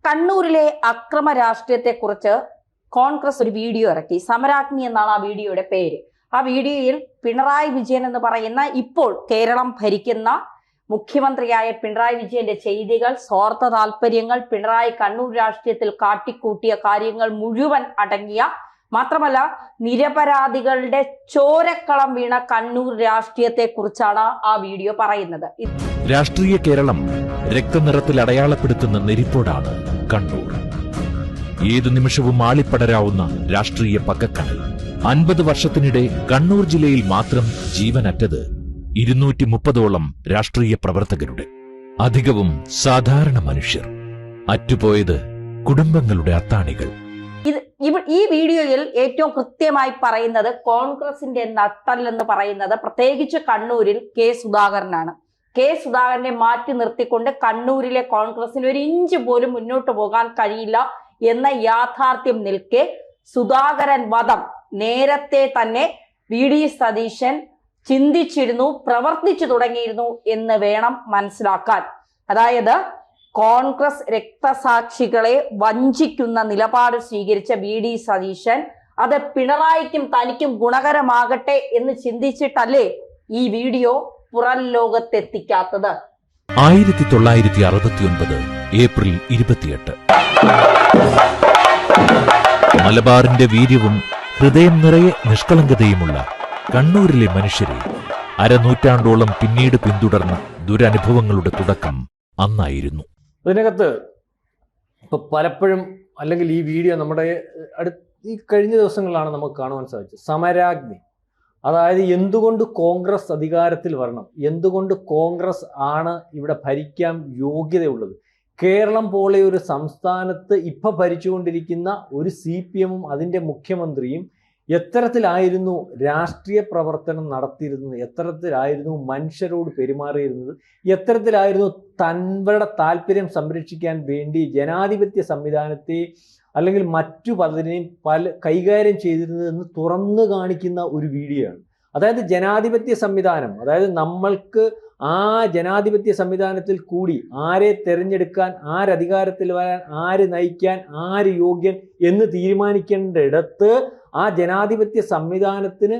കണ്ണൂരിലെ അക്രമ രാഷ്ട്രീയത്തെക്കുറിച്ച് കോൺഗ്രസ് ഒരു വീഡിയോ ഇറക്കി. സമരാഗ്നി എന്നാണ് ആ വീഡിയോയുടെ പേര്. ആ വീഡിയോയിൽ പിണറായി വിജയൻ എന്ന് പറയുന്ന ഇപ്പോൾ കേരളം ഭരിക്കുന്ന മുഖ്യമന്ത്രിയായ പിണറായി വിജയന്റെ ചെയ്തികൾ, സ്വാർത്ഥ താല്പര്യങ്ങൾ, പിണറായി കണ്ണൂർ രാഷ്ട്രീയത്തിൽ കാട്ടിക്കൂട്ടിയ കാര്യങ്ങൾ മുഴുവൻ അടങ്ങിയ, മാത്രമല്ല നിരപരാധികളുടെ ചോരക്കളം വീണ കണ്ണൂർ രാഷ്ട്രീയത്തെ കുറിച്ചാണ് ആ വീഡിയോ പറയുന്നത്. രാഷ്ട്രീയ കേരളം രക്തനിറത്തിൽ അടയാളപ്പെടുത്തുന്ന നെരിപ്പോടാണ് കണ്ണൂർ. ഏതു നിമിഷവും ആളിപ്പടരാവുന്ന രാഷ്ട്രീയ പകക്കണൽ. 50 വർഷത്തിനിടെ കണ്ണൂർ ജില്ലയിൽ മാത്രം ജീവനറ്റത് 230ഓളം രാഷ്ട്രീയ പ്രവർത്തകരുടെ, അധികവും സാധാരണ മനുഷ്യർ. അറ്റുപോയത് കുടുംബങ്ങളുടെ അത്താണികൾ. ഈ വീഡിയോയിൽ ഏറ്റവും കൃത്യമായി പറയുന്നത് കോൺഗ്രസിന്റെ നട്ടെല്ലെന്ന് പറയുന്നത് പ്രത്യേകിച്ച് കണ്ണൂരിൽ കെ സുധാകരനാണ്. കെ സുധാകരനെ മാറ്റി നിർത്തിക്കൊണ്ട് കണ്ണൂരിലെ കോൺഗ്രസിന് ഒരു ഇഞ്ച് പോലും മുന്നോട്ട് പോകാൻ കഴിയില്ല എന്ന യാഥാർത്ഥ്യം നിൽക്കെ സുധാകരൻ വധം നേരത്തെ തന്നെ വി.ഡി. സതീശൻ ചിന്തിച്ചിരുന്നു, പ്രവർത്തിച്ചു തുടങ്ങിയിരുന്നു എന്ന് വേണം മനസ്സിലാക്കാൻ. അതായത് കോൺഗ്രസ് രക്തസാക്ഷികളെ വഞ്ചിക്കുന്ന നിലപാട് സ്വീകരിച്ച വി.ഡി. സതീശൻ അത് പിണറായിക്കും തനിക്കും ഗുണകരമാകട്ടെ എന്ന് ചിന്തിച്ചിട്ടല്ലേ ഈ വീഡിയോ പുറം ലോകത്തെത്തിക്കാത്തത്. 1969 ഏപ്രിൽ 28 മലബാറിന്റെ വീര്യവും ഹൃദയം നിറയെ നിഷ്കളങ്കതയുമുള്ള കണ്ണൂരിലെ മനുഷ്യരെ അരനൂറ്റാണ്ടോളം പിന്നീട് പിന്തുടർന്ന ദുരനുഭവങ്ങളുടെ തുടക്കം അന്നായിരുന്നു. അതിനകത്ത് ഇപ്പൊ പലപ്പോഴും, അല്ലെങ്കിൽ ഈ വീഡിയോ നമ്മുടെ ഈ കഴിഞ്ഞ ദിവസങ്ങളിലാണ് നമുക്ക് കാണുവാൻ സാധിച്ചത്. സമരാഗ്നി, അതായത് എന്തുകൊണ്ട് കോൺഗ്രസ് അധികാരത്തിൽ വരണം, എന്തുകൊണ്ട് കോൺഗ്രസ് ആണ് ഇവിടെ ഭരിക്കാൻ യോഗ്യതയുള്ളത്. കേരളം പോലെ ഒരു സംസ്ഥാനത്ത് ഇപ്പൊ ഭരിച്ചുകൊണ്ടിരിക്കുന്ന ഒരു CPM-ഉം അതിൻ്റെ മുഖ്യമന്ത്രിയും എത്തരത്തിലായിരുന്നു രാഷ്ട്രീയ പ്രവർത്തനം നടത്തിയിരുന്നത്, എത്തരത്തിലായിരുന്നു മനുഷ്യരോട് പെരുമാറിയിരുന്നത്, എത്തരത്തിലായിരുന്നു തങ്ങളുടെ താല്പര്യം സംരക്ഷിക്കാൻ വേണ്ടി ജനാധിപത്യ സംവിധാനത്തെ അല്ലെങ്കിൽ മറ്റു പലതിനെയും കൈകാര്യം ചെയ്തിരുന്നതെന്ന് തുറന്നു കാണിക്കുന്ന ഒരു വീഡിയോ ആണ്. അതായത് ജനാധിപത്യ സംവിധാനം, അതായത് നമ്മൾക്ക് ആ ജനാധിപത്യ സംവിധാനത്തിൽ കൂടി ആരെ തിരഞ്ഞെടുക്കാൻ, ആരധികാരത്തിൽ വരാൻ, ആര് നയിക്കാൻ, ആര് യോഗ്യൻ എന്ന് തീരുമാനിക്കേണ്ടിടത്ത് ആ ജനാധിപത്യ സംവിധാനത്തിന്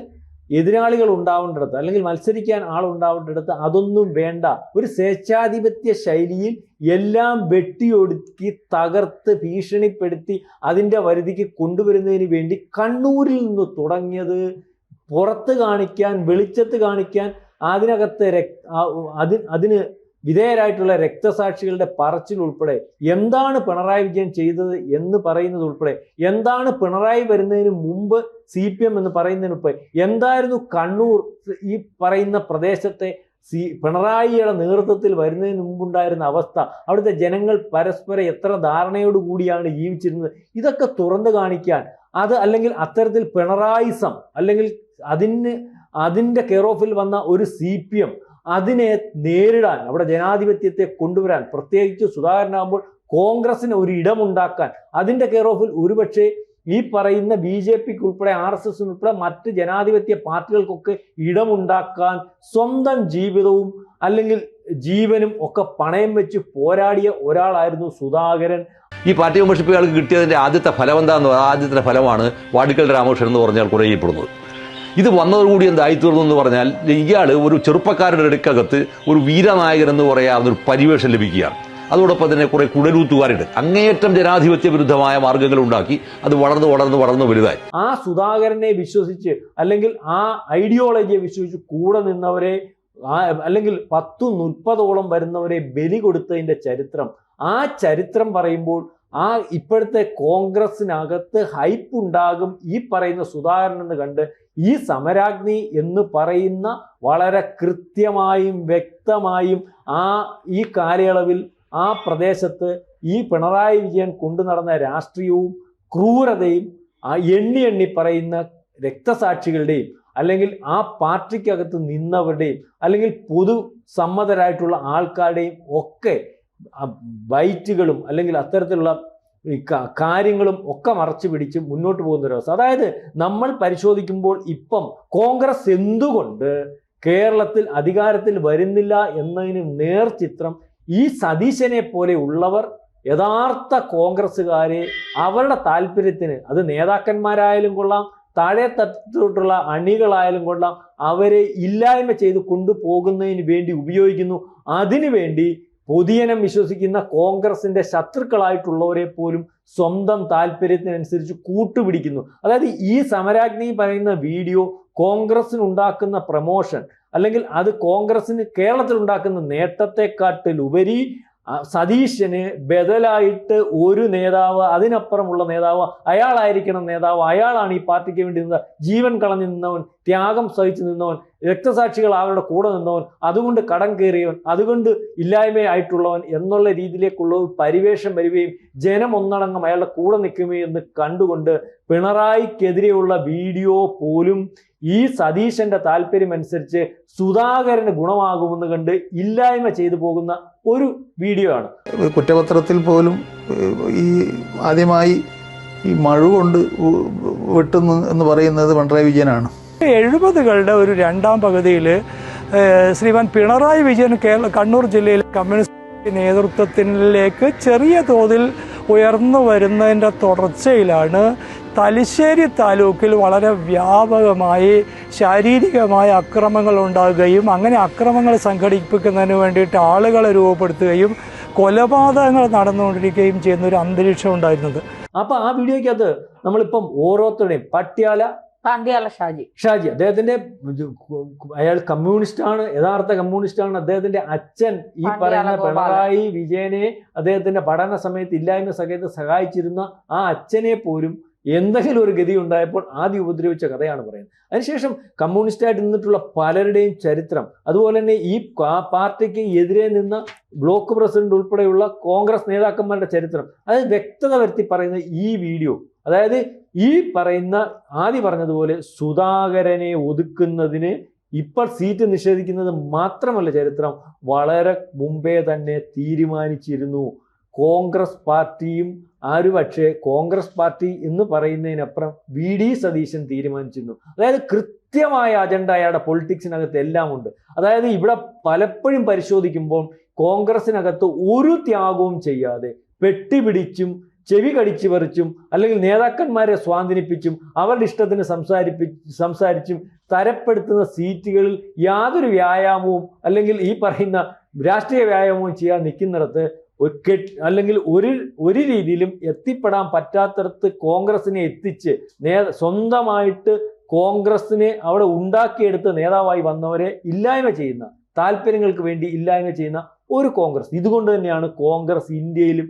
എതിരാളികൾ ഉണ്ടാവേണ്ടിടത്ത് അല്ലെങ്കിൽ മത്സരിക്കാൻ ആളുണ്ടാവേണ്ടിടത്ത് അതൊന്നും വേണ്ട, ഒരു സ്വേച്ഛാധിപത്യ ശൈലിയിൽ എല്ലാം വെട്ടിയൊടുക്കി തകർത്ത് ഭീഷണിപ്പെടുത്തി അതിൻ്റെ വരുതിക്ക് കൊണ്ടുവരുന്നതിന് വേണ്ടി കണ്ണൂരിൽ നിന്ന് തുടങ്ങിയത് പുറത്ത് കാണിക്കാൻ, വെളിച്ചത്ത് കാണിക്കാൻ, അതിനകത്ത് അതിന് വിധേയരായിട്ടുള്ള രക്തസാക്ഷികളുടെ പറച്ചിൽ ഉൾപ്പെടെ, എന്താണ് പിണറായി വിജയൻ ചെയ്തത് എന്ന് പറയുന്നത് ഉൾപ്പെടെ, എന്താണ് പിണറായി വരുന്നതിന് മുമ്പ് CPM എന്ന് പറയുന്നതിന് മുമ്പ് എന്തായിരുന്നു കണ്ണൂർ ഈ പറയുന്ന പ്രദേശത്തെ പിണറായിയുടെ നേതൃത്വത്തിൽ വരുന്നതിന് മുമ്പുണ്ടായിരുന്ന അവസ്ഥ, അവിടുത്തെ ജനങ്ങൾ പരസ്പരം എത്ര ധാരണയോടുകൂടിയാണ് ജീവിച്ചിരുന്നത്, ഇതൊക്കെ തുറന്നു കാണിക്കാൻ, അത് അല്ലെങ്കിൽ അത്തരത്തിൽ പിണറായിസം അല്ലെങ്കിൽ അതിൻ്റെ കെയർ ഓഫിൽ വന്ന ഒരു CPM അതിനെ നേരിടാൻ, അവിടെ ജനാധിപത്യത്തെ കൊണ്ടുവരാൻ, പ്രത്യേകിച്ച് സുധാകരനാകുമ്പോൾ കോൺഗ്രസിന് ഒരു ഇടമുണ്ടാക്കാൻ, അതിൻ്റെ കെയർ ഓഫിൽ ഒരുപക്ഷെ ഈ പറയുന്ന BJPക്ക് ഉൾപ്പെടെ RSS ഉൾപ്പെടെ മറ്റ് ജനാധിപത്യ പാർട്ടികൾക്കൊക്കെ ഇടമുണ്ടാക്കാൻ സ്വന്തം ജീവിതവും അല്ലെങ്കിൽ ജീവനും ഒക്കെ പണയം വെച്ച് പോരാടിയ ഒരാളായിരുന്നു സുധാകരൻ. ഈ പാർട്ടി മെമ്പർഷിപ്പുകൾക്ക് കിട്ടിയതിൻ്റെ ആദ്യത്തെ ഫലം എന്താണെന്ന് പറഞ്ഞാൽ, ആദ്യത്തെ ഫലമാണ് വാടിക്കൽ രാമകൃഷ്ണൻ എന്ന് പറഞ്ഞാൽ കുറയപ്പെടുന്നത്. ഇത് വന്നതോടുകൂടി എന്തായിത്തീർന്നു എന്ന് പറഞ്ഞാൽ, ഇയാൾ ഒരു ചെറുപ്പക്കാരുടെ ഇടയ്ക്കകത്ത് ഒരു വീരനായകൻ എന്ന് പറയാവുന്ന ഒരു പരിവേഷം ലഭിക്കുകയാണ്. അതോടൊപ്പം തന്നെ കുറെ കുടലൂത്തുകാരുണ്ട്. അങ്ങേയറ്റം ജനാധിപത്യ വിരുദ്ധമായ മാർഗങ്ങൾ ഉണ്ടാക്കി അത് വളർന്ന് വലുതായി. ആ സുധാകരനെ വിശ്വസിച്ച് അല്ലെങ്കിൽ ആ ഐഡിയോളജിയെ വിശ്വസിച്ച് കൂടെ നിന്നവരെ, അല്ലെങ്കിൽ 10-30ഓളം വരുന്നവരെ ബലി കൊടുത്തതിന്റെ ചരിത്രം, ആ ചരിത്രം പറയുമ്പോൾ ആ ഇപ്പോഴത്തെ കോൺഗ്രസിനകത്ത് ഹൈപ്പ് ഉണ്ടാകും. ഈ പറയുന്ന സുധാകരൻ എന്ന് കണ്ട് ഈ സമരാഗ്നി എന്ന് പറയുന്ന വളരെ കൃത്യമായും വ്യക്തമായും ഈ കാലയളവിൽ ആ പ്രദേശത്ത് ഈ പിണറായി വിജയൻ കൊണ്ടു നടന്ന രാഷ്ട്രീയവും ക്രൂരതയും എണ്ണി പറയുന്ന രക്തസാക്ഷികളുടെയും അല്ലെങ്കിൽ ആ പാർട്ടിക്കകത്ത് നിന്നവരുടെയും അല്ലെങ്കിൽ പൊതുസമ്മതരായിട്ടുള്ള ആൾക്കാരുടെയും ഒക്കെ ബൈറ്റുകളും അല്ലെങ്കിൽ അത്തരത്തിലുള്ള കാര്യങ്ങളും ഒക്കെ മറച്ചു പിടിച്ച് മുന്നോട്ട് പോകുന്ന ഒരു അവസ്ഥ. അതായത് നമ്മൾ പരിശോധിക്കുമ്പോൾ ഇപ്പം കോൺഗ്രസ് എന്തുകൊണ്ട് കേരളത്തിൽ അധികാരത്തിൽ വരുന്നില്ല എന്നതിന് നേർചിത്രം ഈ സതീശനെ പോലെ ഉള്ളവർ യഥാർത്ഥ കോൺഗ്രസ്സുകാരെ അവരുടെ താല്പര്യത്തിന്, അത് നേതാക്കന്മാരായാലും കൊള്ളാം, താഴെ തട്ടിലുള്ള അണികളായാലും കൊള്ളാം, അവരെ ഇല്ലായ്മ ചെയ്ത് കൊണ്ടുപോകുന്നതിന് വേണ്ടി ഉപയോഗിക്കുന്നു. അതിനുവേണ്ടി പൊതുജനം വിശ്വസിക്കുന്ന കോൺഗ്രസിന്റെ ശത്രുക്കളായിട്ടുള്ളവരെ പോലും സ്വന്തം താല്പര്യത്തിനനുസരിച്ച് കൂട്ടുപിടിക്കുന്നു. അതായത് ഈ സമരാഗ്നി പറയുന്ന വീഡിയോ കോൺഗ്രസിനുണ്ടാക്കുന്ന പ്രമോഷൻ, അല്ലെങ്കിൽ അത് കോൺഗ്രസിന് കേരളത്തിൽ ഉണ്ടാക്കുന്ന നേട്ടത്തെക്കാട്ടിലുപരി സതീശന് ബദലായിട്ട് ഒരു നേതാവ്, അതിനപ്പുറമുള്ള നേതാവ് അയാളായിരിക്കണം നേതാവ്, അയാളാണ് ഈ പാർട്ടിക്ക് വേണ്ടി നിന്ന, ജീവൻ കളഞ്ഞു നിന്നവൻ, ത്യാഗം സഹിച്ചു നിന്നവൻ, രക്തസാക്ഷികൾ അവരുടെ കൂടെ നിന്നവൻ, അതുകൊണ്ട് കടം കയറിയവൻ, അതുകൊണ്ട് ഇല്ലായ്മയായിട്ടുള്ളവൻ എന്നുള്ള രീതിയിലേക്കുള്ള ഒരു പരിവേഷം വരികയും ജനം ഒന്നടങ്കം അയാളുടെ കൂടെ നിൽക്കുകയും എന്ന് കണ്ടുകൊണ്ട് പിണറായിക്കെതിരെയുള്ള വീഡിയോ പോലും ഈ സതീശന്റെ താല്പര്യമനുസരിച്ച് സുധാകരന് ഗുണമാകുമെന്ന് കണ്ട് ഇല്ലായ്മ ചെയ്തു പോകുന്ന ഒരു വീഡിയോ ആണ്. കുറ്റപത്രത്തിൽ പോലും ഈ ആദ്യമായി ഈ മഴ കൊണ്ട് വെട്ടുന്നു എന്ന് പറയുന്നത് പിണറായി വിജയനാണ്. 70കളുടെ ഒരു രണ്ടാം പകുതിയിൽ ശ്രീമാൻ പിണറായി വിജയൻ കണ്ണൂർ ജില്ലയിലെ കമ്മ്യൂണിസ്റ്റ് നേതൃത്വത്തിലേക്ക് ചെറിയ തോതിൽ ഉയർന്നു വരുന്നതിൻ്റെ തുടർച്ചയിലാണ് തലശ്ശേരി താലൂക്കിൽ വളരെ വ്യാപകമായി ശാരീരികമായ അക്രമങ്ങൾ ഉണ്ടാകുകയും അങ്ങനെ അക്രമങ്ങൾ സംഘടിപ്പിക്കുന്നതിന് വേണ്ടിയിട്ട് ആളുകളെ രൂപപ്പെടുത്തുകയും കൊലപാതകങ്ങൾ നടന്നുകൊണ്ടിരിക്കുകയും ചെയ്യുന്ന ഒരു അന്തരീക്ഷം ഉണ്ടായിരുന്നത്. അപ്പോൾ ആ വീഡിയോയ്ക്കകത്ത് നമ്മളിപ്പം ഓരോരുത്തരുടെയും പാണ്ഡ്യാല ഷാജി അദ്ദേഹത്തിന്റെ, അയാൾ കമ്മ്യൂണിസ്റ്റാണ്, യഥാർത്ഥ കമ്മ്യൂണിസ്റ്റാണ്. അദ്ദേഹത്തിന്റെ അച്ഛൻ ഈ പറയുന്ന പിണറായി വിജയനെ അദ്ദേഹത്തിന്റെ പഠന സമയത്ത് ഇല്ലായ്മ സമയത്ത് സഹായിച്ചിരുന്ന ആ അച്ഛനെ പോലും എന്തെങ്കിലും ഒരു ഗതി ഉണ്ടായപ്പോൾ ആദ്യം ഉപദ്രവിച്ച കഥയാണ് പറയുന്നത്. അതിനുശേഷം കമ്മ്യൂണിസ്റ്റായിട്ട് നിന്നിട്ടുള്ള പലരുടെയും ചരിത്രം, അതുപോലെ തന്നെ ഈ പാർട്ടിക്ക് എതിരെ നിന്ന ബ്ലോക്ക് പ്രസിഡന്റ് ഉൾപ്പെടെയുള്ള കോൺഗ്രസ് നേതാക്കന്മാരുടെ ചരിത്രം, അത് വ്യക്തത വരുത്തി പറയുന്ന ഈ വീഡിയോ, അതായത് ഈ പറയുന്ന ആദ്യം പറഞ്ഞതുപോലെ സുധാകരനെ ഒതുക്കുന്നതിന് ഇപ്പോൾ സീറ്റ് നിഷേധിക്കുന്നത് മാത്രമല്ല ചരിത്രം, വളരെ മുമ്പേ തന്നെ തീരുമാനിച്ചിരുന്നു. കോൺഗ്രസ് പാർട്ടിയും പക്ഷേ കോൺഗ്രസ് പാർട്ടി എന്ന് പറയുന്നതിനപ്പുറം VD സതീശൻ തീരുമാനിച്ചിരുന്നു. അതായത് കൃത്യമായ അജണ്ട അയാളുടെ പൊളിറ്റിക്സിനകത്ത് എല്ലാം ഉണ്ട്. അതായത് ഇവിടെ പലപ്പോഴും പരിശോധിക്കുമ്പോൾ കോൺഗ്രസിനകത്ത് ഒരു ത്യാഗവും ചെയ്യാതെ വെട്ടിപിടിച്ചും ചെവി കടിച്ചു പറിച്ചും അല്ലെങ്കിൽ നേതാക്കന്മാരെ സ്വാധീനിപ്പിച്ചും അവരുടെ ഇഷ്ടത്തിന് സംസാരിച്ചും തരപ്പെടുത്തുന്ന സീറ്റുകളിൽ യാതൊരു വ്യായാമവും അല്ലെങ്കിൽ ഈ പറയുന്ന രാഷ്ട്രീയ വ്യായാമവും ചെയ്യാൻ നിൽക്കുന്നിടത്ത് അല്ലെങ്കിൽ ഒരു രീതിയിലും എത്തിപ്പെടാൻ പറ്റാത്തടത്ത് കോൺഗ്രസിനെ എത്തിച്ച് സ്വന്തമായിട്ട് കോൺഗ്രസിനെ അവിടെ ഉണ്ടാക്കിയെടുത്ത നേതാവായി വന്നവരെ ഇല്ലായ്മ ചെയ്യുന്ന, താല്പര്യങ്ങൾക്ക് വേണ്ടി ഇല്ലായ്മ ചെയ്യുന്ന ഒരു കോൺഗ്രസ്. ഇതുകൊണ്ട് തന്നെയാണ് കോൺഗ്രസ് ഇന്ത്യയിലും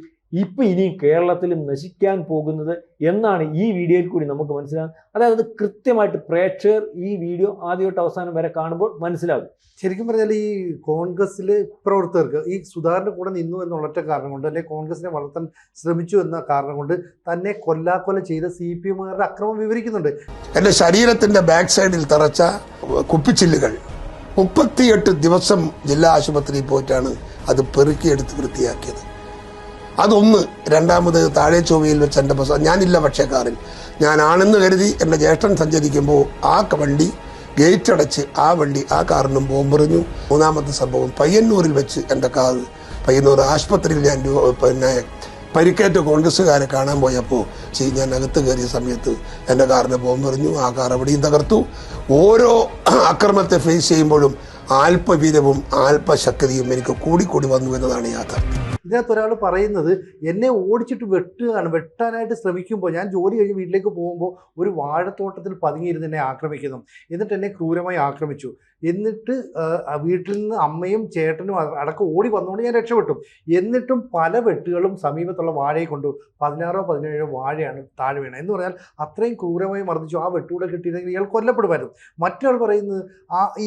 ഇനിയും കേരളത്തിലും നശിക്കാൻ പോകുന്നത് എന്നാണ് ഈ വീഡിയോയിൽ കൂടി നമുക്ക് മനസ്സിലാകും. അതായത് കൃത്യമായിട്ട് പ്രേക്ഷകർ ഈ വീഡിയോ ആദ്യമായിട്ട് അവസാനം വരെ കാണുമ്പോൾ മനസ്സിലാകും. ശരിക്കും പറഞ്ഞാൽ ഈ കോൺഗ്രസ്സിലെ പ്രവർത്തകർക്ക് ഈ സുധാകരൻ്റെ കൂടെ നിന്നു എന്നുള്ള കാരണം കൊണ്ട്, അല്ലെങ്കിൽ കോൺഗ്രസിനെ വളർത്താൻ ശ്രമിച്ചു എന്ന കാരണം കൊണ്ട് തന്നെ കൊല്ലാക്കൊല ചെയ്ത CPM-കാരുടെ അക്രമം വിവരിക്കുന്നുണ്ട്. എൻ്റെ ശരീരത്തിൻ്റെ ബാക്ക് സൈഡിൽ തറച്ച കുപ്പിച്ചില്ലുകൾ 38 ദിവസം ജില്ലാ ആശുപത്രിയിൽ പോയിട്ടാണ് അത് പെറുക്കിയെടുത്ത് വൃത്തിയാക്കിയത്. അതൊന്ന്. രണ്ടാമത് താഴെ ചൊവ്വയിൽ വെച്ച് എൻ്റെ ഞാനില്ല പക്ഷേ കാറിൽ, ഞാനാണെന്ന് കരുതി എൻ്റെ ജ്യേഷ്ഠൻ സഞ്ചരിക്കുമ്പോൾ ആ വണ്ടി ഗേറ്റ് അടച്ച് ആ കാറിനും ബോംബെറിഞ്ഞു. മൂന്നാമത്തെ സംഭവം പയ്യന്നൂരിൽ വെച്ച് എൻ്റെ കാറ്, പയ്യന്നൂർ ആശുപത്രിയിൽ ഞാൻ പരിക്കേറ്റ കോൺഗ്രസ്സുകാരെ കാണാൻ പോയപ്പോൾ ഞാൻ അകത്ത് കയറിയ സമയത്ത് എൻ്റെ കാറിന് ബോംബെറിഞ്ഞു. ആ കാർ അവിടെയും തകർത്തു. ഓരോ അക്രമത്തെ ഫേസ് ചെയ്യുമ്പോഴും ആൽപ്പവീരവും ആൽപ്പശക്തിയും എനിക്ക് കൂടിക്കൂടി വന്നു എന്നതാണ് യാഥാർത്ഥ്യം. ഇതിനകത്ത് ഒരാൾ പറയുന്നത് എന്നെ ഓടിച്ചിട്ട് വെട്ടാനായിട്ട് ശ്രമിക്കുമ്പോൾ, ഞാൻ ജോലി കഴിഞ്ഞ് വീട്ടിലേക്ക് പോകുമ്പോൾ ഒരു വാഴത്തോട്ടത്തിൽ പതുങ്ങിയിരുന്ന് എന്നെ ആക്രമിക്കുന്നു, എന്നിട്ട് എന്നെ ക്രൂരമായി ആക്രമിച്ചു. എന്നിട്ട് വീട്ടിൽ നിന്ന് അമ്മയും ചേട്ടനും അടക്കം ഓടി വന്നുകൊണ്ട് ഞാൻ രക്ഷപ്പെട്ടു. എന്നിട്ടും പല വെട്ടുകളും സമീപത്തുള്ള വാഴയെ കൊണ്ടു 16 17 വാഴയാണ് താഴെ വീണത് എന്ന് പറഞ്ഞാൽ അത്രയും ക്രൂരമായി മർദ്ദിച്ചു. ആ വെട്ടുകൂടെ കിട്ടിയിരുന്നെങ്കിൽ ഇയാൾ കൊല്ലപ്പെടുമായിരുന്നു. മറ്റൊരാൾ പറയുന്നത്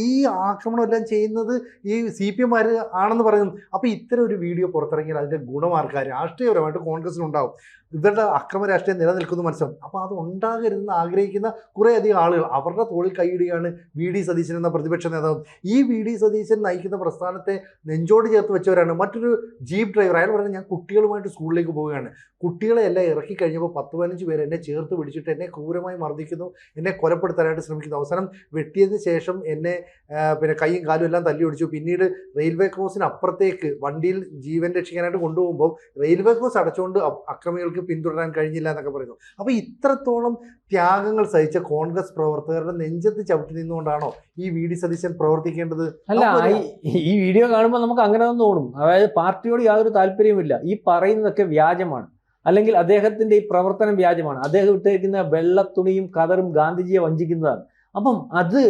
ഈ ആക്രമണം എല്ലാം ചെയ്യുന്നത് ഈ CPM ആണെന്ന് പറയുന്നു. അപ്പോൾ ഇത്തരം ഒരു വീഡിയോ പുറത്തിറങ്ങിയാൽ അതിൻ്റെ ഗുണമാർക്കാർ രാഷ്ട്രീയപരമായിട്ട് കോൺഗ്രസിനുണ്ടാവും. ഇവരുടെ അക്രമ രാഷ്ട്രീയം നിലനിൽക്കുന്നു മനസ്സിലാവും. അപ്പോൾ അത് ഉണ്ടാകരുതെന്ന് ആഗ്രഹിക്കുന്ന കുറേയധികം ആളുകൾ അവരുടെ തോളിൽ കൈയിടുകയാണ് VD സതീശൻ എന്ന പ്രതിപക്ഷ നേതാവ്. ഈ VD സതീശൻ നയിക്കുന്ന പ്രസ്ഥാനത്തെ നെഞ്ചോട് ചേർത്ത് വെച്ചവരാണ്. മറ്റൊരു ജീപ്പ് ഡ്രൈവർ, അയാൾ പറയുന്നത് ഞാൻ കുട്ടികളുമായിട്ട് സ്കൂളിലേക്ക് പോവുകയാണ്, കുട്ടികളെ എല്ലാം ഇറക്കി കഴിഞ്ഞപ്പോൾ 10-15 പേര് എന്നെ ചേർത്ത് പിടിച്ചിട്ട് എന്നെ ക്രൂരമായി മർദ്ദിക്കുന്നു, എന്നെ കൊലപ്പെടുത്താനായിട്ട് ശ്രമിക്കുന്നു. അവസാനം വെട്ടിയതിന് ശേഷം എന്നെ കൈയും കാലും എല്ലാം തല്ലി ഒടിച്ചു. പിന്നീട് റെയിൽവേ ക്രോസിന് അപ്പുറത്തേക്ക് വണ്ടിയിൽ ജീവൻ രക്ഷ സംരക്ഷിക്കാനായിട്ട് കൊണ്ടുപോകുമ്പോൾ റെയിൽവേ കോച്ച് അടച്ചുകൊണ്ട് അക്രമികൾക്ക് പിന്തുടരാൻ കഴിഞ്ഞില്ല എന്നൊക്കെ പറയുന്നു. അപ്പോൾ ഇത്രത്തോളം ത്യാഗങ്ങൾ സഹിച്ച കോൺഗ്രസ് പ്രവർത്തകരുടെ നെഞ്ചത്ത് ചവിട്ടി നിന്നുകൊണ്ടാണോ ഈ വി.ഡി. സതീശൻ പ്രവർത്തിക്കേണ്ടത്? അല്ല, ഈ വീഡിയോ കാണുമ്പോൾ നമുക്ക് അങ്ങനെ ഒന്ന് തോന്നും. അതായത് പാർട്ടിയോട് യാതൊരു താല്പര്യവുമില്ല, ഈ പറയുന്നതൊക്കെ വ്യാജമാണ്, അല്ലെങ്കിൽ അദ്ദേഹത്തിന്റെ ഈ പ്രവർത്തനം വ്യാജമാണ്, അദ്ദേഹം ഇട്ടിരിക്കുന്ന വെള്ളത്തുണിയും കതറും ഗാന്ധിജിയെ വഞ്ചിക്കുന്നതാണ്. അപ്പം അത്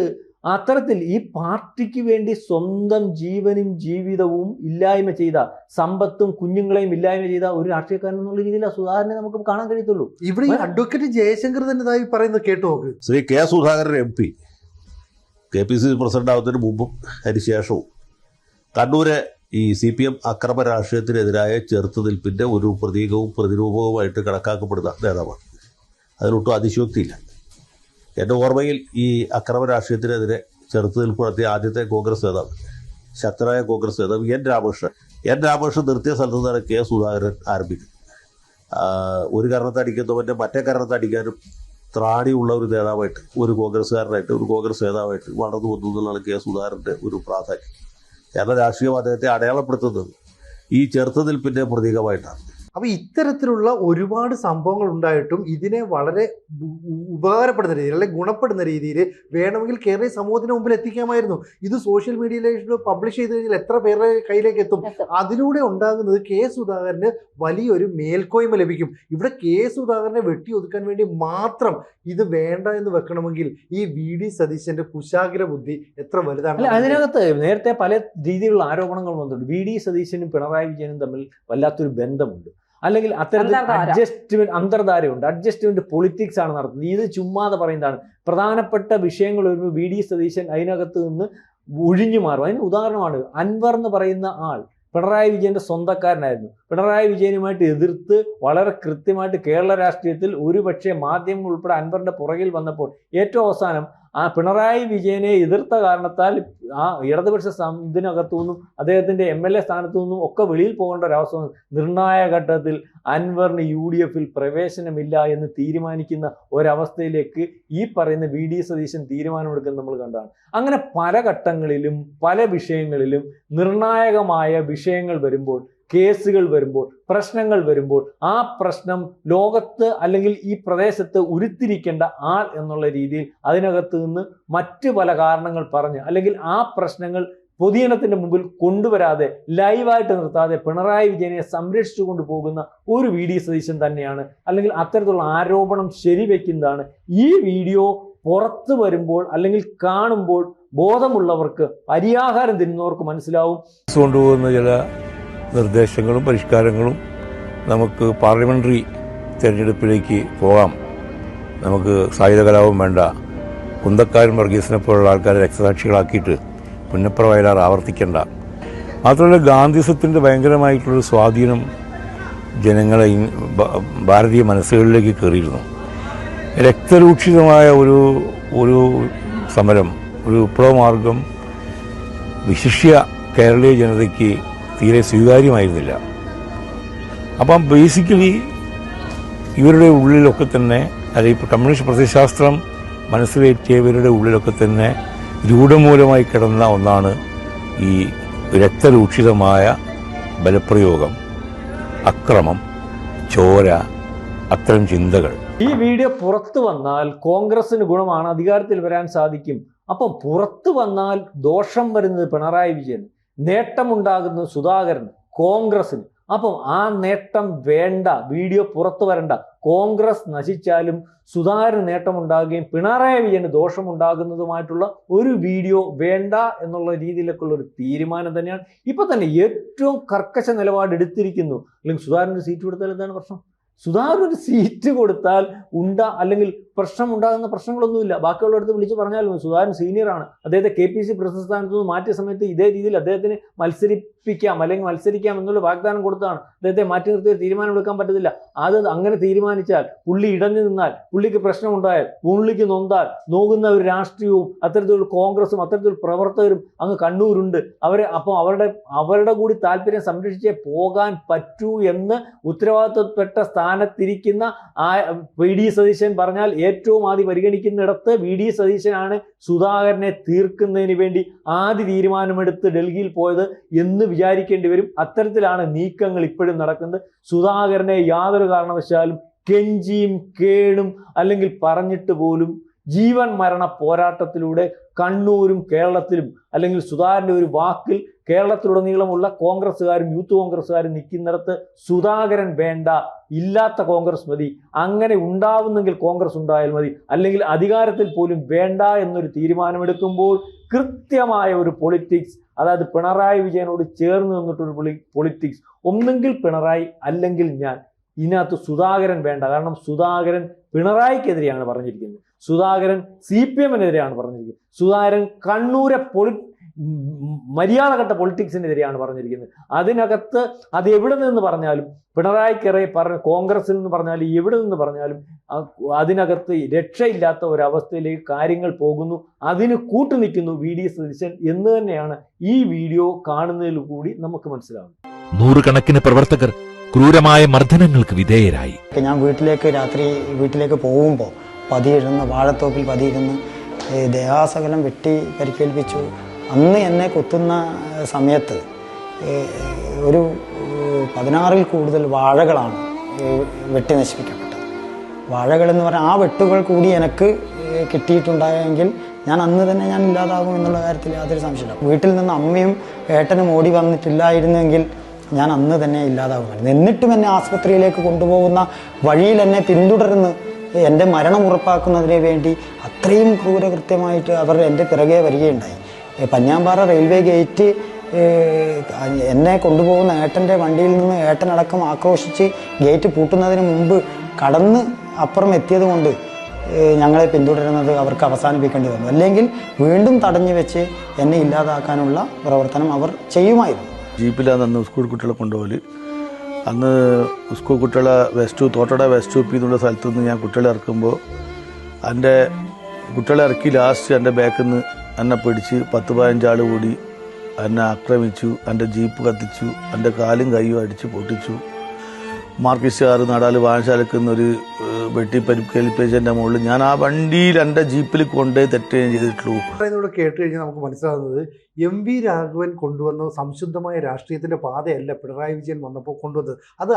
അത്തരത്തിൽ ഈ പാർട്ടിക്ക് വേണ്ടി സ്വന്തം ജീവനും ജീവിതവും ഇല്ലായ്മ ചെയ്ത, സമ്പത്തും കുഞ്ഞുങ്ങളെയും ഇല്ലായ്മ ചെയ്ത ഒരു രാഷ്ട്രീയക്കാരൻ എന്നുള്ള രീതിയിൽ സുധാകരനെ നമുക്ക് കാണാൻ കഴിയത്തുള്ളൂ. ഇവിടെ ഈ അഡ്വക്കേറ്റ് ജയശങ്കർ തന്നെ ഇതായി പറയുന്നത് കേട്ടു നോക്ക്. Shri K Sudhakaran MP KPCC president ആവുന്നതിന് മുമ്പും അതിനുശേഷവും കണ്ണൂരെ ഈ CPM അക്രമ രാഷ്ട്രീയത്തിനെതിരായ ചെറുത്തുനിൽപ്പിന്റെ ഒരു പ്രതീകവും പ്രതിരൂപവുമായിട്ട് കണക്കാക്കപ്പെടുന്ന നേതാവാണ്. അതിനൊട്ടും അതിശയോക്തിയില്ല. എൻ്റെ ഓർമ്മയിൽ ഈ അക്രമ രാഷ്ട്രീയത്തിനെതിരെ ചെറുത്തുനിൽപ്പ് നടത്തിയ ആദ്യത്തെ കോൺഗ്രസ് നേതാവ്, ശക്തനായ കോൺഗ്രസ് നേതാവ് എൻ രാമകൃഷ്ണൻ നിർത്തിയ സ്ഥലത്ത് നിന്നാണ് കെ സുധാകരൻ ആരംഭിക്കുന്നത്. ഒരു കാരണത്തെ അടിക്കുന്നവൻ്റെ മറ്റേ കാരണത്തെ അടിക്കാനും ത്രാണിയുള്ള ഒരു നേതാവായിട്ട്, ഒരു കോൺഗ്രസ്സുകാരനായിട്ട്, ഒരു കോൺഗ്രസ് നേതാവായിട്ട് വളർന്നു വന്നു എന്നുള്ളതാണ് കെ സുധാകരൻ്റെ ഒരു പ്രാധാന്യം. കാരണം രാഷ്ട്രീയം അദ്ദേഹത്തെ അടയാളപ്പെടുത്തുന്നത് ഈ ചെറുത്തുനിൽപ്പിൻ്റെ പ്രതീകമായിട്ടാണ്. അപ്പോൾ ഇത്തരത്തിലുള്ള ഒരുപാട് സംഭവങ്ങൾ ഉണ്ടായിട്ടും ഇതിനെ വളരെ ഉപകാരപ്പെടുന്ന രീതിയിൽ അല്ലെങ്കിൽ ഗുണപ്പെടുന്ന രീതിയിൽ വേണമെങ്കിൽ കേരളീയ സമൂഹത്തിന് മുമ്പിൽ എത്തിക്കാമായിരുന്നു. ഇത് സോഷ്യൽ മീഡിയയിലേക്ക് പബ്ലിഷ് ചെയ്ത് കഴിഞ്ഞാൽ എത്ര പേരുടെ കയ്യിലേക്ക് എത്തും? അതിലൂടെ ഉണ്ടാകുന്നത് കെ സുധാകരന് വലിയൊരു മേൽക്കോയ്മ ലഭിക്കും. ഇവിടെ കെ സുധാകരനെ വെട്ടി ഒതുക്കാൻ വേണ്ടി മാത്രം ഇത് വേണ്ട എന്ന് വെക്കണമെങ്കിൽ ഈ വി.ഡി. സതീശന്റെ കുശാഗ്ര ബുദ്ധി എത്ര വലുതാണ്. അതിനകത്ത് നേരത്തെ പല രീതിയിലുള്ള ആരോപണങ്ങൾ വന്നിട്ടുണ്ട്. വി.ഡി. സതീശനും പിണറായി വിജയനും തമ്മിൽ വല്ലാത്തൊരു ബന്ധമുണ്ട്, അല്ലെങ്കിൽ അത്തരത്തിൽ അന്തർധാരയുണ്ട്, അഡ്ജസ്റ്റ്മെന്റ് പൊളിറ്റിക്സ് ആണ് നടത്തുന്നത്. ഇത് ചുമ്മാതെ പറയുന്നതാണ്. പ്രധാനപ്പെട്ട വിഷയങ്ങൾ വരുമ്പോൾ വി.ഡി. സതീശൻ അതിനകത്ത് നിന്ന് ഒഴിഞ്ഞു മാറും. അതിന് ഉദാഹരണമാണ് അൻവർ എന്ന് പറയുന്ന ആൾ പിണറായി വിജയന്റെ സ്വന്തക്കാരനായിരുന്നു. പിണറായി വിജയനുമായിട്ട് എതിർത്ത് വളരെ കൃത്യമായിട്ട് കേരള രാഷ്ട്രീയത്തിൽ ഒരുപക്ഷെ മാധ്യമങ്ങൾ ഉൾപ്പെടെ അൻവറിന്റെ പുറകിൽ വന്നപ്പോൾ ഏറ്റവും അവസാനം ആ പിണറായി വിജയനെ എതിർത്ത കാരണത്താൽ ആ ഇടതുപക്ഷ ഇതിനകത്തു നിന്നും അദ്ദേഹത്തിന്റെ MLA സ്ഥാനത്തു നിന്നും ഒക്കെ വെളിയിൽ പോകേണ്ട ഒരവസ്ഥ നിർണായക ഘട്ടത്തിൽ അൻവറിന് UDF പ്രവേശനമില്ല എന്ന് തീരുമാനിക്കുന്ന ഒരവസ്ഥയിലേക്ക് ഈ പറയുന്ന വി.ഡി. സതീശൻ തീരുമാനമെടുക്കുന്നത് നമ്മൾ കണ്ടതാണ്. അങ്ങനെ പല ഘട്ടങ്ങളിലും പല വിഷയങ്ങളിലും നിർണായകമായ വിഷയങ്ങൾ വരുമ്പോൾ, കേസുകൾ വരുമ്പോൾ, പ്രശ്നങ്ങൾ വരുമ്പോൾ ആ പ്രശ്നം ലോകത്ത് അല്ലെങ്കിൽ ഈ പ്രദേശത്ത് ഉരുത്തിരിക്കേണ്ട ആൾ എന്നുള്ള രീതിയിൽ അതിനകത്ത് നിന്ന് മറ്റ് പല കാരണങ്ങൾ പറഞ്ഞ് അല്ലെങ്കിൽ ആ പ്രശ്നങ്ങൾ പൊതുജനത്തിന്റെ മുമ്പിൽ കൊണ്ടുവരാതെ ലൈവായിട്ട് നിർത്താതെ പിണറായി വിജയനെ സംരക്ഷിച്ചു കൊണ്ടുപോകുന്ന ഒരു വി.ഡി. സതീശൻ തന്നെയാണ്. അല്ലെങ്കിൽ അത്തരത്തിലുള്ള ആരോപണം ശരിവെക്കുന്നതാണ്. ഈ വീഡിയോ പുറത്തു വരുമ്പോൾ അല്ലെങ്കിൽ കാണുമ്പോൾ ബോധമുള്ളവർക്ക്, അരിയാഹാരം തിന്നുന്നവർക്ക് മനസ്സിലാവും. കൊണ്ടുപോകുന്ന ചില നിർദ്ദേശങ്ങളും പരിഷ്കാരങ്ങളും നമുക്ക് പാർലമെൻ്ററി തിരഞ്ഞെടുപ്പിലേക്ക് പോകാം. നമുക്ക് സായുധ കലാപം വേണ്ട, കുന്തക്കാരും വർഗീസിനെ പോലുള്ള ആൾക്കാരെ രക്തസാക്ഷികളാക്കിയിട്ട് പുന്നപ്ര വയലാർ ആവർത്തിക്കേണ്ട. മാത്രമല്ല ഗാന്ധിസത്തിൻ്റെ ഭയങ്കരമായിട്ടുള്ളൊരു സ്വാധീനം ജനങ്ങളെ ഭാരതീയ മനസ്സുകളിലേക്ക് കയറിയിരുന്നു. രക്തരൂക്ഷിതമായ ഒരു സമരം, ഒരു വിപ്ലവമാർഗം വിശിഷ്യ കേരളീയ ജനതയ്ക്ക് തീരെ സ്വീകാര്യമായിരുന്നില്ല. അപ്പം ബേസിക്കലി ഇവരുടെ ഉള്ളിലൊക്കെ തന്നെ, അല്ലെങ്കിൽ ഇപ്പോൾ കമ്മ്യൂണിസ്റ്റ് പ്രത്യയശാസ്ത്രം മനസ്സിലേറ്റിയവരുടെ ഉള്ളിലൊക്കെ തന്നെ രൂഢമൂലമായി കിടന്ന ഒന്നാണ് ഈ രക്തരൂക്ഷിതമായ ബലപ്രയോഗം, അക്രമം, ചോര, അത്തരം ചിന്തകൾ. ഈ വീഡിയോ പുറത്തു വന്നാൽ കോൺഗ്രസിന് ഗുണമാണ്, അധികാരത്തിൽ വരാൻ സാധിക്കും. അപ്പം പുറത്തു വന്നാൽ ദോഷം വരുന്നത് പിണറായി വിജയൻ, നേട്ടമുണ്ടാകുന്നത് സുധാകരൻ, കോൺഗ്രസിന്. അപ്പം ആ നേട്ടം വേണ്ട, വീഡിയോ പുറത്തു വരണ്ട. കോൺഗ്രസ് നശിച്ചാലും സുധാകരന് നേട്ടമുണ്ടാകുകയും പിണറായി വിജയന് ദോഷമുണ്ടാകുന്നതുമായിട്ടുള്ള ഒരു വീഡിയോ വേണ്ട എന്നുള്ള രീതിയിലേക്കുള്ള ഒരു തീരുമാനം തന്നെയാണ് ഇപ്പൊ തന്നെ ഏറ്റവും കർക്കശ നിലപാട് എടുത്തിരിക്കുന്നു. അല്ലെങ്കിൽ സുധാകരന് സീറ്റ് കൊടുത്താൽ എന്താണ് പ്രശ്നം? സുധാകരൻ ഒരു സീറ്റ് കൊടുത്താൽ അല്ലെങ്കിൽ പ്രശ്നം ഉണ്ടാകുന്ന പ്രശ്നങ്ങളൊന്നുമില്ല. ബാക്കിയുള്ളവർക്ക് വിളിച്ച് പറഞ്ഞാലും സുധാകരൻ സീനിയറാണ്, അദ്ദേഹത്തെ KPCC പ്രസിഡന്റ് സ്ഥാനത്ത് നിന്ന് മാറ്റിയ സമയത്ത് ഇതേ രീതിയിൽ അദ്ദേഹത്തിന് മത്സരിപ്പിക്കാം അല്ലെങ്കിൽ മത്സരിക്കാം എന്നുള്ള വാഗ്ദാനം കൊടുത്താണ്. അദ്ദേഹത്തെ മാറ്റി നിർത്തിയ തീരുമാനമെടുക്കാൻ പറ്റത്തില്ല. അത് അങ്ങനെ തീരുമാനിച്ചാൽ, പുള്ളി ഇടഞ്ഞു നിന്നാൽ, പുള്ളിക്ക് പ്രശ്നമുണ്ടായാൽ, പുള്ളിക്ക് നോകുന്ന ഒരു രാഷ്ട്രീയവും അത്തരത്തിലുള്ള കോൺഗ്രസും അത്തരത്തിലുള്ള പ്രവർത്തകരും അങ്ങ് കണ്ണൂരുണ്ട്. അപ്പോൾ അവരുടെ കൂടി താല്പര്യം സംരക്ഷിച്ചേ പോകാൻ പറ്റൂ എന്ന് ഉത്തരവാദിത്വപ്പെട്ട സ്ഥാനത്തിരിക്കുന്ന ആ വി.ഡി. സതീശൻ പറഞ്ഞാൽ ഏറ്റവും ആദ്യം പരിഗണിക്കുന്നിടത്ത് വി ഡി സതീശനാണ് സുധാകരനെ തീർക്കുന്നതിന് വേണ്ടി ആദ്യ തീരുമാനമെടുത്ത് ഡൽഹിയിൽ പോയത് എന്ന് വിചാരിക്കേണ്ടി വരും. അത്തരത്തിലാണ് നീക്കങ്ങൾ ഇപ്പോഴും നടക്കുന്നത്. സുധാകരനെ യാതൊരു കാരണവശാലും കെഞ്ചിയും കേണും അല്ലെങ്കിൽ പറഞ്ഞിട്ട് പോലും ജീവൻ മരണ പോരാട്ടത്തിലൂടെ കണ്ണൂരും കേരളത്തിലും അല്ലെങ്കിൽ സുധാകരന്റെ ഒരു വാക്കിൽ കേരളത്തിലുടനീളമുള്ള കോൺഗ്രസ്സുകാരും യൂത്ത് കോൺഗ്രസ്സുകാരും നിൽക്കുന്നിടത്ത് സുധാകരൻ വേണ്ട, ഇല്ലാത്ത കോൺഗ്രസ് മതി, അങ്ങനെ ഉണ്ടാവുന്നെങ്കിൽ കോൺഗ്രസ് ഉണ്ടായാൽ മതി, അല്ലെങ്കിൽ അധികാരത്തിൽ പോലും വേണ്ട എന്നൊരു തീരുമാനമെടുക്കുമ്പോൾ കൃത്യമായ ഒരു പൊളിറ്റിക്സ്, അതായത് പിണറായി വിജയനോട് ചേർന്ന് നിന്നിട്ടൊരു പൊളിറ്റിക്സ്, ഒന്നെങ്കിൽ പിണറായി അല്ലെങ്കിൽ ഞാൻ. ഇതിനകത്ത് സുധാകരൻ വേണ്ട. കാരണം സുധാകരൻ പിണറായിക്കെതിരെയാണ് പറഞ്ഞിരിക്കുന്നത്, സുധാകരൻ CPM-നെതിരെയാണ് പറഞ്ഞിരിക്കുന്നത്, സുധാകരൻ കണ്ണൂരെ മര്യാദഘട്ട പൊളിറ്റിക്സിനെതിരെയാണ് പറഞ്ഞിരിക്കുന്നത്. അതിനകത്ത് അത് എവിടെ നിന്ന് പറഞ്ഞാലും, പിണറായിക്കെതിരെ കോൺഗ്രസിൽ നിന്ന് പറഞ്ഞാലും എവിടെ നിന്ന് പറഞ്ഞാലും അതിനകത്ത് രക്ഷയില്ലാത്ത ഒരവസ്ഥയിലേക്ക് കാര്യങ്ങൾ പോകുന്നു. അതിന് കൂട്ടുനിൽക്കുന്നു വി ഡി സതീശൻ എന്ന് തന്നെയാണ് ഈ വീഡിയോ കാണുന്നതിൽ കൂടി നമുക്ക് മനസ്സിലാവുന്നത്. നൂറുകണക്കിന് പ്രവർത്തകർ ക്രൂരമായ മർദ്ദനങ്ങൾക്ക് വിധേയരായി. ഞാൻ വീട്ടിലേക്ക് വീട്ടിലേക്ക് പോകുമ്പോൾ പതിയിരുന്ന് വാഴത്തോപ്പിൽ പതിയിരുന്ന് ദേഹാസകലം വെട്ടി പരിക്കേൽപ്പിച്ചു. അന്ന് എന്നെ കുത്തുന്ന സമയത്ത് ഒരു 16ൽ കൂടുതൽ വാഴകളാണ് വെട്ടി നശിപ്പിക്കപ്പെട്ടത്. വാഴകളെന്ന് പറഞ്ഞാൽ ആ വെട്ടുകൾ കൂടി എനിക്ക് കിട്ടിയിട്ടുണ്ടായെങ്കിൽ ഞാൻ അന്ന് തന്നെ ഞാൻ ഇല്ലാതാകും എന്നുള്ള കാര്യത്തിൽ യാതൊരു സംശയമില്ല. വീട്ടിൽ നിന്ന് അമ്മയും ഏട്ടനും ഓടി വന്നിട്ടില്ലായിരുന്നെങ്കിൽ ഞാൻ അന്ന് തന്നെ ഇല്ലാതാകുമായിരുന്നു. എന്നിട്ടും എന്നെ ആസ്പത്രിയിലേക്ക് കൊണ്ടുപോകുന്ന വഴിയിൽ എന്നെ പിന്തുടർന്ന് എൻ്റെ മരണം ഉറപ്പാക്കുന്നതിന് വേണ്ടി അത്രയും ക്രൂരകൃത്യമായിട്ട് അവർ എൻ്റെ പിറകെ വരികയുണ്ടായി. പഞ്ഞാമ്പാറ റെയിൽവേ ഗേറ്റ് എന്നെ കൊണ്ടുപോകുന്ന ഏട്ടൻ്റെ വണ്ടിയിൽ നിന്ന് ഏട്ടനടക്കം ആക്രോശിച്ച് ഗേറ്റ് പൂട്ടുന്നതിന് മുമ്പ് കടന്ന് അപ്പുറം എത്തിയത് കൊണ്ട് ഞങ്ങളെ പിന്തുടരുന്നത് അവർക്ക് അവസാനിപ്പിക്കേണ്ടി വന്നു. അല്ലെങ്കിൽ വീണ്ടും തടഞ്ഞു വെച്ച് എന്നെ ഇല്ലാതാക്കാനുള്ള പ്രവർത്തനം അവർ ചെയ്യുമായിരുന്നു. ജീപ്പിലാണ് അന്ന് സ്കൂൾ കുട്ടികളെ കൊണ്ടുപോകല്. അന്ന് സ്കൂൾ കുട്ടികളെ തോട്ടട വെസ്റ്റ് സ്റ്റോപ്പിൽ നിന്നുള്ള സ്ഥലത്തു നിന്ന് ഞാൻ കുട്ടികളെ ഇറക്കുമ്പോൾ എൻ്റെ കുട്ടികളെ ഇറക്കി ലാസ്റ്റ് എൻ്റെ ബാക്കിൽ നിന്ന് എന്നെ പിടിച്ച് 10-15 ആൾ കൂടി എന്നെ ആക്രമിച്ചു. എൻ്റെ ജീപ്പ് കത്തിച്ചു, എൻ്റെ കാലും കൈയും അടിച്ച് പൊട്ടിച്ചു. മാർക്കിസ്റ്റുകാർ നടാൽ വാഴശാലക്ക് നിന്നൊരു വെട്ടി പരിക്കേൽപ്പിച്ചതിൻ്റെ മുകളിൽ ഞാൻ ആ വണ്ടിയിൽ എൻ്റെ ജീപ്പിൽ കൊണ്ടേ തെറ്റുകയും ചെയ്തിട്ടുള്ളൂ. കേട്ട് കഴിഞ്ഞാൽ നമുക്ക് മനസ്സിലാകുന്നത് MV രാഘവൻ കൊണ്ടുവന്ന സംശുദ്ധമായ രാഷ്ട്രീയത്തിൻ്റെ പാതയല്ല പിണറായി വിജയൻ വന്നപ്പോൾ കൊണ്ടുവന്നത്. അത്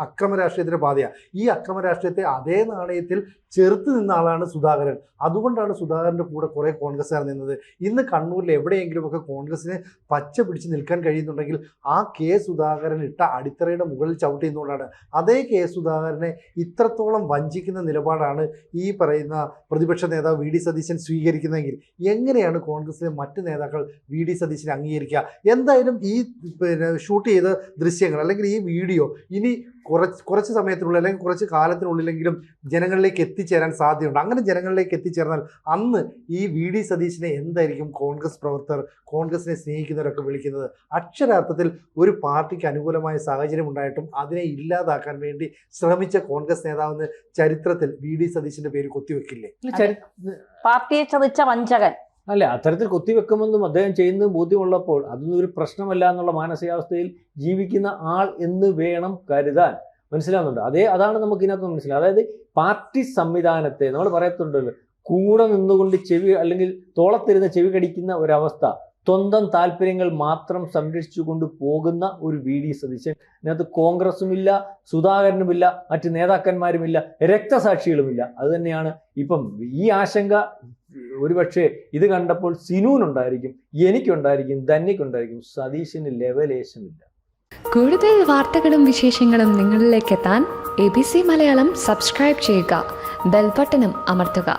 അക്രമ രാഷ്ട്രീയത്തിൻ്റെ പാതയാണ്. ഈ അക്രമ രാഷ്ട്രീയത്തെ അതേ നാണയത്തിൽ ചെറുത്ത് നിന്ന ആളാണ് സുധാകരൻ. അതുകൊണ്ടാണ് സുധാകരൻ്റെ കൂടെ കുറേ കോൺഗ്രസ്സുകാർ നിന്നത്. ഇന്ന് കണ്ണൂരിൽ എവിടെയെങ്കിലുമൊക്കെ കോൺഗ്രസ്സിന് പച്ച പിടിച്ച് നിൽക്കാൻ കഴിയുന്നുണ്ടെങ്കിൽ ആ കെ സുധാകരൻ ഇട്ട അടിത്തറയുടെ മുകളിൽ ചവിട്ടിയെന്നുകൊണ്ടാണ്. അതേ കെ സുധാകരനെ ഇത്രത്തോളം വഞ്ചിക്കുന്ന നിലപാടാണ് ഈ പറയുന്ന പ്രതിപക്ഷ നേതാവ് വി ഡി സതീശൻ സ്വീകരിക്കുന്നതെങ്കിൽ എങ്ങനെയാണ് കോൺഗ്രസിലെ മറ്റ് നേതാക്കൾ വി ഡി സതീശനെ അംഗീകരിക്കുക? എന്തായാലും ഈ ഷൂട്ട് ചെയ്ത ദൃശ്യങ്ങൾ അല്ലെങ്കിൽ ഈ വീഡിയോ ഇനി കുറച്ച് സമയത്തിനുള്ളിൽ അല്ലെങ്കിൽ കുറച്ച് കാലത്തിനുള്ളിലെങ്കിലും ജനങ്ങളിലേക്ക് എത്തിച്ചേരാൻ സാധ്യതയുണ്ട്. അങ്ങനെ ജനങ്ങളിലേക്ക് എത്തിച്ചേർന്നാൽ അന്ന് ഈ വി ഡി സതീശനെ എന്തായിരിക്കും കോൺഗ്രസ് പ്രവർത്തകർ, കോൺഗ്രസിനെ സ്നേഹിക്കുന്നവരൊക്കെ വിളിക്കുന്നത്? അക്ഷരാർത്ഥത്തിൽ ഒരു പാർട്ടിക്ക് അനുകൂലമായ സാഹചര്യം ഉണ്ടായിട്ടും അതിനെ ഇല്ലാതാക്കാൻ വേണ്ടി ശ്രമിച്ച കോൺഗ്രസ് നേതാവെന്ന് ചരിത്രത്തിൽ വി ഡി സതീശന്റെ പേര് കൊത്തിവെക്കില്ലേ? പാർട്ടിയെ ചതിച്ച വഞ്ചകൻ. അല്ല, അത്തരത്തിൽ കൊത്തിവെക്കുമെന്നും അദ്ദേഹം ചെയ്യുന്നത് ബോധ്യമുള്ളപ്പോൾ അതൊന്നും ഒരു പ്രശ്നമല്ല എന്നുള്ള മാനസികാവസ്ഥയിൽ ജീവിക്കുന്ന ആൾ എന്ന് വേണം കരുതാൻ. മനസ്സിലാവുന്നുണ്ട്? അതാണ് നമുക്ക് ഇതിനകത്ത് മനസ്സിലാവും. അതായത് പാർട്ടി സംവിധാനത്തെ നമ്മൾ പറയത്തുണ്ടല്ലോ, കൂടെ നിന്നുകൊണ്ട് അല്ലെങ്കിൽ തോളത്തിരുന്ന് ചെവി കടിക്കുന്ന ഒരവസ്ഥ, സ്വന്തം താല്പര്യങ്ങൾ മാത്രം സംരക്ഷിച്ചുകൊണ്ട് പോകുന്ന ഒരു വി ഡി സതീശൻ. ഇതിനകത്ത് കോൺഗ്രസുമില്ല, സുധാകരനുമില്ല, മറ്റ് നേതാക്കന്മാരുമില്ല, രക്തസാക്ഷികളുമില്ല. അത് തന്നെയാണ് ഇപ്പം ഈ ആശങ്ക. ഒരുപക്ഷെ ഇത് കണ്ടപ്പോൾ സിനുവിനുണ്ടായിരിക്കും, എനിക്കുണ്ടായിരിക്കും, ധന്യക്കുണ്ടായിരിക്കും, സതീശന് ലെവലേശമില്ല. കൂടുതൽ വാർത്തകളും വിശേഷങ്ങളും നിങ്ങളിലേക്ക് എത്താൻ ABC മലയാളം സബ്സ്ക്രൈബ് ചെയ്യുക, ബെൽബട്ടനും അമർത്തുക.